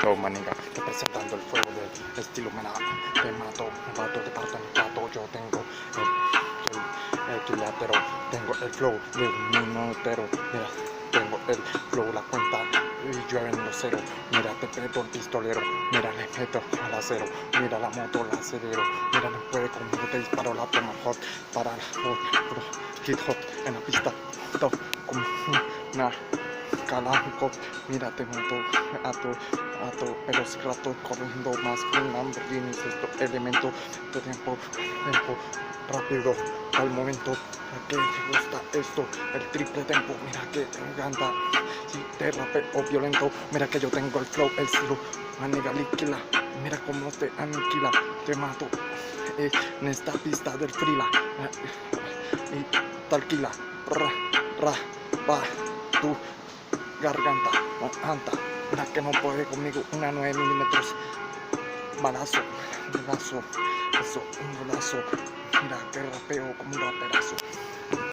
Yo, maninga, representando el fuego del estilo mena, te mato, te parto en plato, yo tengo el equilátero, tengo el flow de un minotero, mira, tengo el flow, la cuenta, y llueve en los ceros, mira, te peto el pistolero, mira, le meto al acero, mira la moto, la acelero, mira, no puede conmigo, te disparo la toma hot, para la hit hop, en la pista, top, como una calanco, mira, te monto a tu rato corriendo más que un Lamborghini, sexto elemento de tiempo rápido al momento. ¿A qué te gusta esto? El triple tempo, mira que te encanta. Si te rapeo violento, mira que yo tengo el flow, el estilo, manega líquila, mira cómo te aniquila, te mato en esta pista del frila y talquila, ra, ra, pa, tu garganta, anta, mira que no puede conmigo, una 9 milímetros, balazo, eso, un golazo, mira que rapeo como un raperazo.